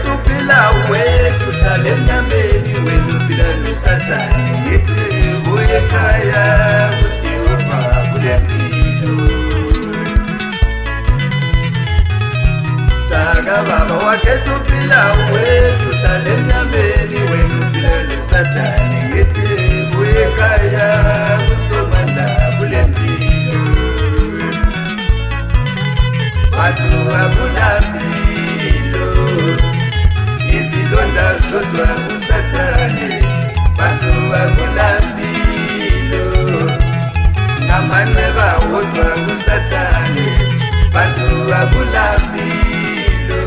waketuphila wethu hlala emnyameni wena uphila nosathane ngithi buye ekhaya kuJehova kule mpilo taka baba waketuphila wethu hlala emnyameni wena uphila nosathane ngithi buye ekhaya kuSomandla kule mpilo bantu akunampilo izilonda zodwa kuSathane bantu akunampilo namanxeba wodwa kuSathane bantu akunampilo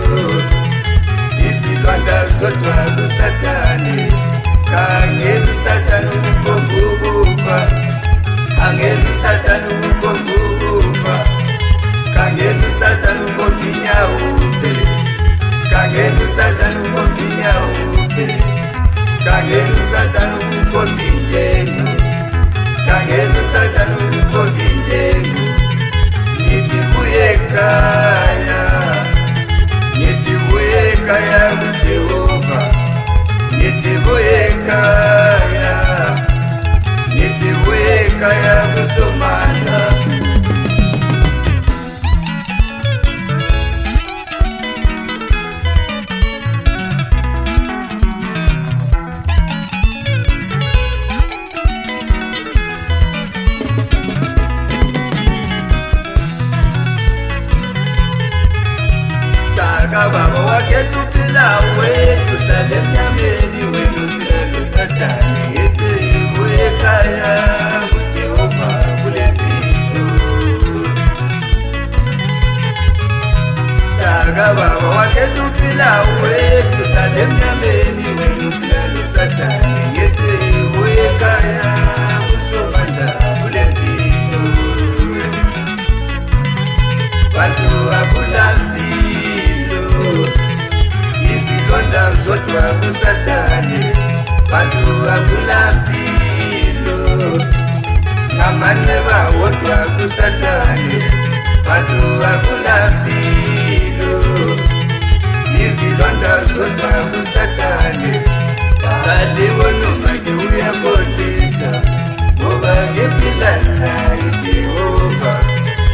izilonda zodwa kuSathane kangeni uSathane ukukombuka angeni uSathane ukukombuka kangeni uSathane ukombinyawupe kangeni uSathane ukombinyawupe kangeni uSathane ukombinjengu kangeni uSathane ukombinjengu ngithi buye ekhaya kuJehova ngithi buye ekhaya kuSomandla baba waketuphila wethu hlala emnyameni wena uphila noSathane ngithi buye ekhaya kuJehova kule mpilo taka baba waketuphila wethu hlala emnyameni wena uphila noSathane ngithi buye ekhaya kuSomandla kule mpilo bantu akunampilo izilonda zodwa kuSathane bantu akulampilo namanxeba wodwa kuSathane bantu akulampilo izilonda zodwa kuSathane kaliwo noma ke uyakolisa ngoba ngiphila naye Jehova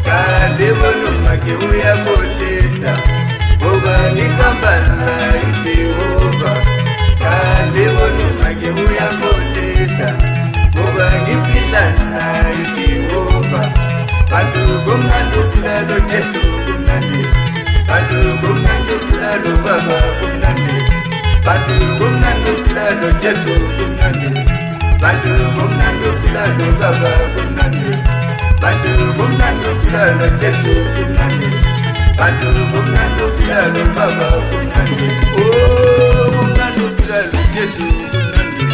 kaliwo noma ke uyakolisa ngoba ngihamba naye Jehova kaliwo noma ke uyakolisa ngoba ngiphila naye Jehova bantu kumnandi ukuphila noJesu kumnandi bantu kumnandi ukuphila noBaba kumnandi bantu kumnandi ukuphila noJesu kumnandi bantu kumnandi ukuphila noBaba kumnandi bantu kumnandi ukuphila noJesu kumnandi bantu kumnandi ukuphila noBaba kumnandi oh kumnandi ukuphila noJesu kumnandi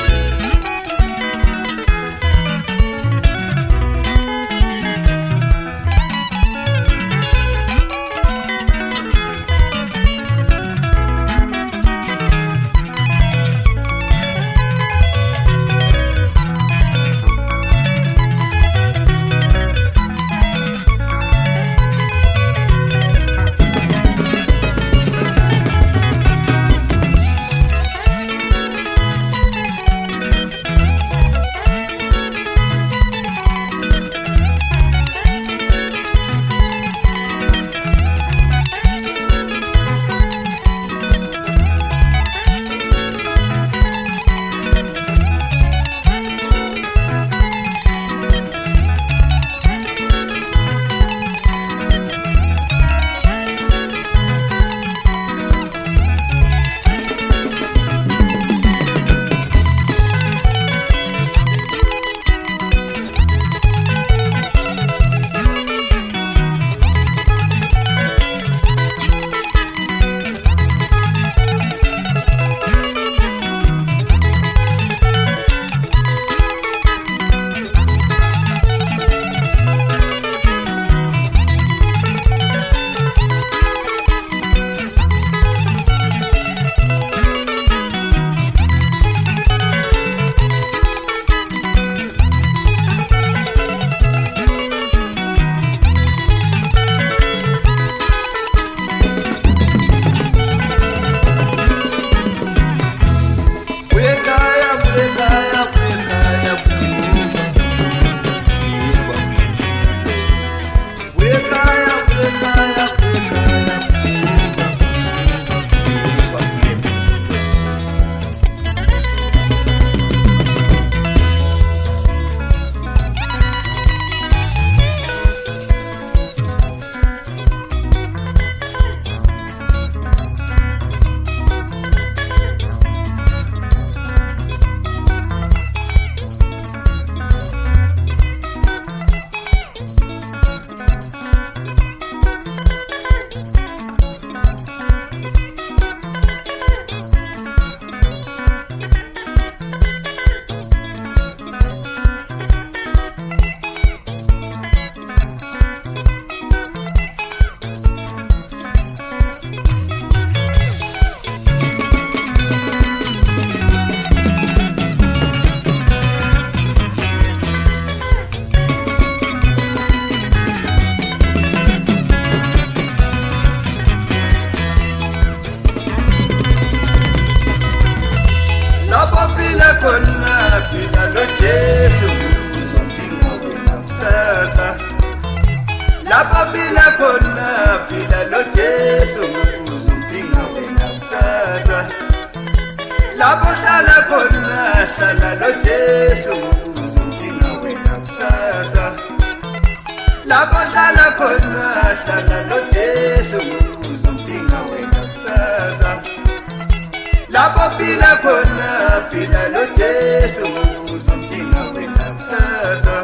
Jesu uzomdinga wena kusasa.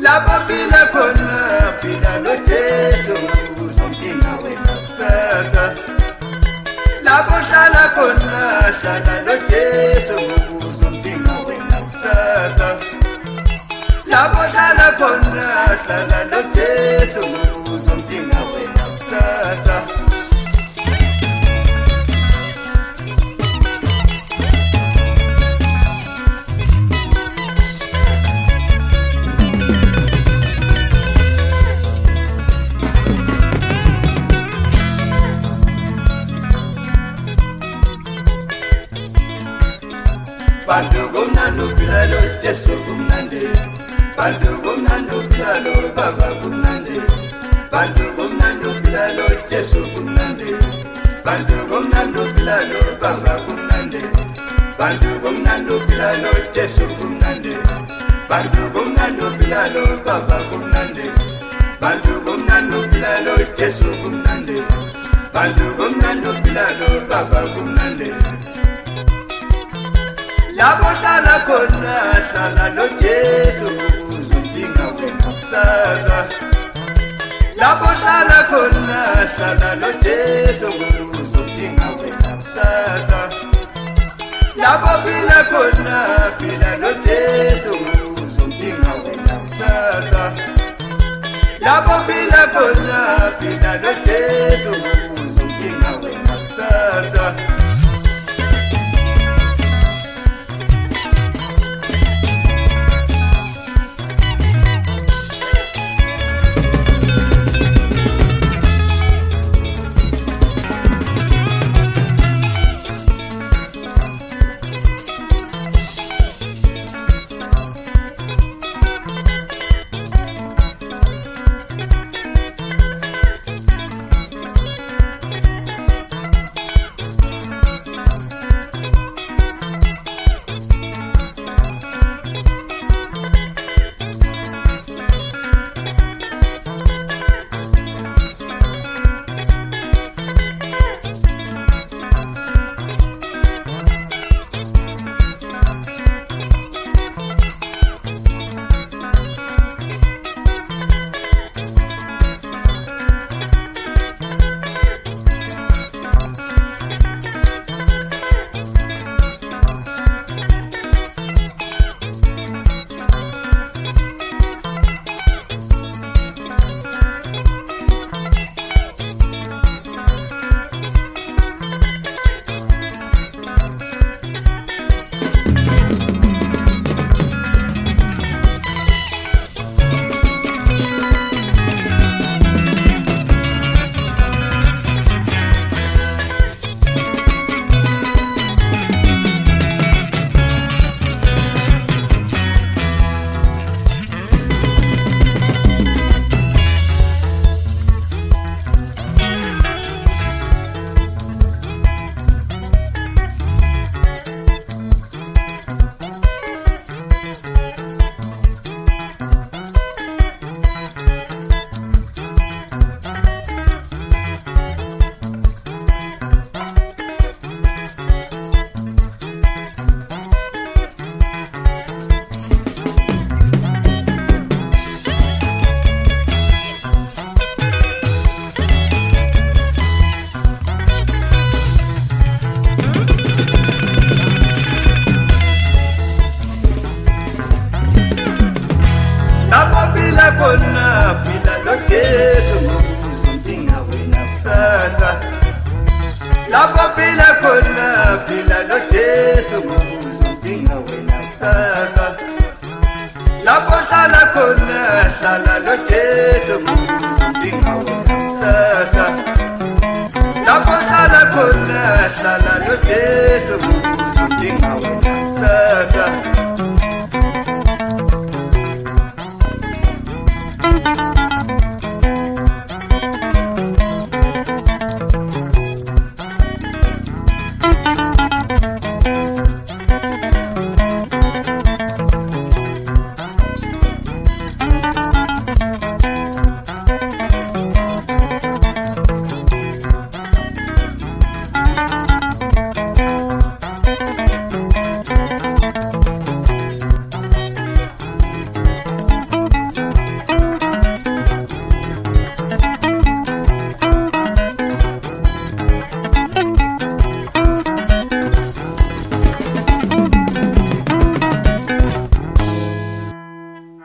Lapho phila khona phila lo Jesu uzomdinga wena kusasa. Lapho hlala khona hlala lo Jesu uzomdinga wena kusasa. Lapho hlala khona hlala lo Jesu uzomdinga wena kusasa. Bantu kumnandi phila lo Jesu kumnandi. Bantu kumnandi phila lo Baba kumnandi. Bantu kumnandi phila lo Jesu kumnandi. Bantu kumnandi phila lo Baba kumnandi. Bantu kumnandi phila lo Jesu kumnandi. Bantu kumnandi phila lo Baba kumnandi. Bantu kumnandi phila lo Jesu kumnandi. Bantu kumnandi phila lo Baba kumnandi. Lapho hlala khona hlala lo Jesu uzomdinga wena kusasa. Lapho hlala khona hlala lo Jesu uzomdinga wena kusasa. Lapho phila khona phila lo Jesu uzomdinga wena kusasa. Lapho phila khona phila lo Jesu uzomdinga wena kusasa. Khona phila lo Jesu uzomdinga wena kusasa. Lapho phila khona phila lo Jesu uzomdinga wena kusasa. Lapho hlala khona hlala lo Jesu uzomdinga wena